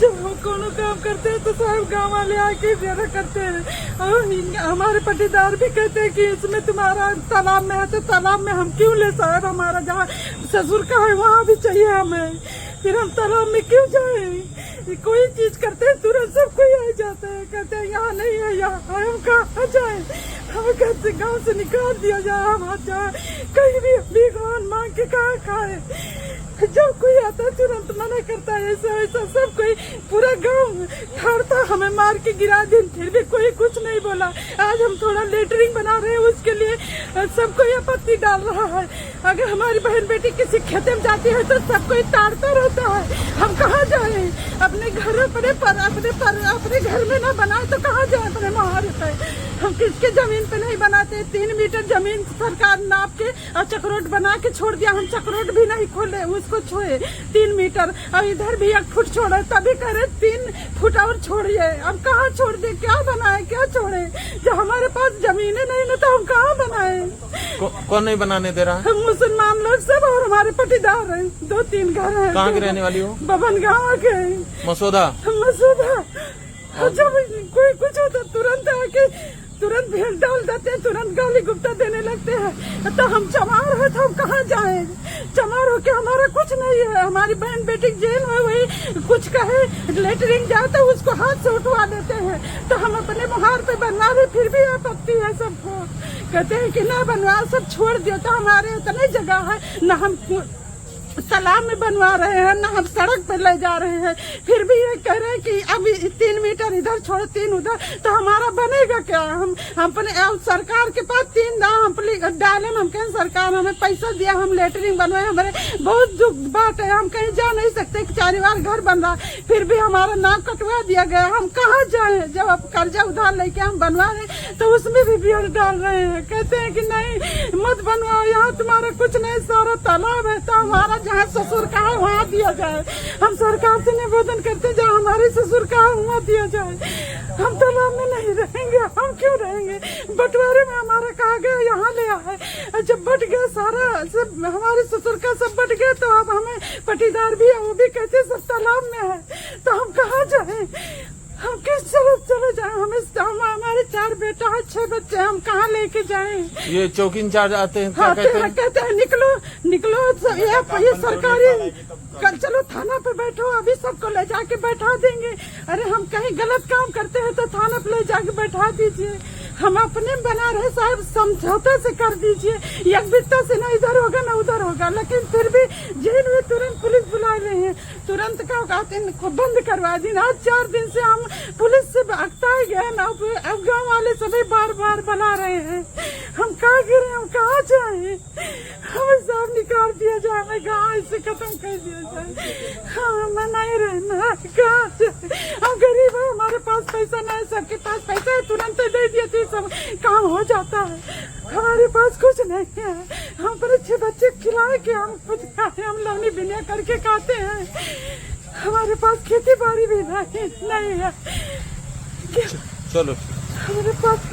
जब हम कोनो काम करते हैं तो साहब गाँव वाले आके ज्यादा करते हैं। और हमारे पटीदार भी कहते हैं कि इसमें तुम्हारा तालाब में है तो तालाब में हम क्यों ले साहब, हमारा जहाँ ससुर का है वहाँ भी चाहिए हमें, फिर हम तालाब में क्यों जाए। कोई चीज करते हैं तुरंत सब कोई आ जाता है, कहते हैं यहाँ नहीं है, यहाँ हम कहाँ जाए, हमें घर से गाँव से निकाल दिया जाए, हम जाए कहीं भी भगवान मांग के कहाँ खाए। जब कोई आता है तुरंत मना करता है, ऐसा ऐसा सब कोई पूरा गांव ठाड़ता हमें मार के गिरा दी, फिर भी कोई कुछ नहीं बोला। आज हम थोड़ा लेटरिंग बना रहे हैं उसके लिए सब कोई आपत्ति डाल रहा है। अगर हमारी बहन बेटी किसी खेते में जाती है तो सब कोई ताड़ता रहता है, हम कहाँ जाए, अपने घर अपने घर में ना बनाए तो कहाँ जाए अपने मुहारे पे। हम किसके जमीन पे नहीं बनाते, 3 मीटर जमीन सरकार नाप के और चक्रोट बना के छोड़ दिया, हम चक्रोट भी नहीं खोले उसको छोड़े 3 मीटर, और इधर भी 1 फुट छोड़े, तभी करे 3 फुट और छोड़िए। हम कहाँ छोड़ दे, क्या बनाए क्या छोड़े, जब हमारे पास जमीनें नहीं ना तो हम कहाँ बनाए। कौन नहीं बनाने दे रहा? हम मुसलमान लोग सब और हमारे पटीदार हैं, 2-3 घर हैं। कहाँ की रहने वाली हो? बबन गाँव के मसूदा। जब कोई कुछ होता तुरंत आके तुरंत भीड़ डाल देते हैं, तुरंत गाली गुप्ता देने लगते हैं। तो हम चमार है तो हम कहाँ जाए, चमार होके हमारा कुछ नहीं है। हमारी बहन बेटी जेल में वही कुछ कहे लेटरिंग जाए तो उसको हाथ से उठवा देते हैं, तो हम अपने मुहार पे बनवा रहे, फिर भी आपत्ति है सबको, कहते हैं कि ना बनवा, सब छोड़ दिया। तो हमारे इतने जगह है, न हम तालाब में बनवा रहे हैं ना हम सड़क पे ले जा रहे हैं, फिर भी ये कह रहे हैं कि अभी 3 मीटर इधर छोड़ 3 उधर, तो हमारा बनेगा क्या। हम अपने सरकार के पास 3 हम डाले, हम कहें सरकार हमें पैसा दिया, हम लेटरिंग बनवाए, हमारे बहुत दुख बात है, हम कहीं जा नहीं सकते, 4 बार घर बन रहा, फिर भी हमारा नाम कटवा दिया गया, हम कहाँ जाए। जब अब कर्जा उधार लेके हम बनवा रहे तो उसमें भी भीड़ डाल रहे हैं, कहते हैं कि नहीं मत बनवाओ, यहाँ तुम्हारा कुछ नहीं, सारा तालाब है, तो हमारा जहाँ ससुर का है वहाँ दिया जाए। हम सरकार से निवेदन करते जहाँ हमारे ससुर का है वहाँ दिया जाए। हम तालाब में नहीं रहेंगे, हम क्यों रहेंगे। बंटवारे में हमारा कहा गया यहाँ ले आए, जब बट गया सारा सब हमारे ससुर का सब बट गया, तो अब हमें पटीदार भी है वो भी कहते सब तालाब में है, तो हम कहाँ जाए, हम किस चले जाए। हमारे 4 बेटा है, 6 बच्चे, हम कहाँ लेके जाएं। ये चौकी इंचार्ज आते हैं, क्या कहते हैं निकलो निकलो, ये सरकारी चलो थाना पे बैठो, अभी सबको ले जाके बैठा देंगे। अरे हम कहीं गलत काम करते हैं तो थाना पे ले जाके बैठा दीजिए, हम अपने बना रहे साहब, समझौते से कर दीजिए, एक बित्ता से ना इधर होगा ना उधर होगा। लेकिन फिर भी जेल में तुरंत पुलिस बुला रहे हैं, तुरंत का कहते हैं बंद करवा दी। आज 4 दिन से हम पुलिस से भागता ही गए ना, अब गाँव वाले सभी बार बार बुला रहे हैं, हम कहाँ गिरे, हम कहाँ जाए, हमें सब निकाल दिया जाए, हमें गाँव इससे खत्म कर दिया जाए, हमें नहीं रहना, कहाँ जाए। हम गरीब है, हमारे पास पैसा नहीं, सबके पास पैसा है, तुरंत दे दिए थे, सब काम हो जाता है, हमारे पास कुछ नहीं है। हम अपने 6 बच्चे खिलाए के हम कुछ खाते, हम लवनी बिनिया करके खाते हैं, हमारे पास खेती बाड़ी भी नहीं है। चलो हमारे पास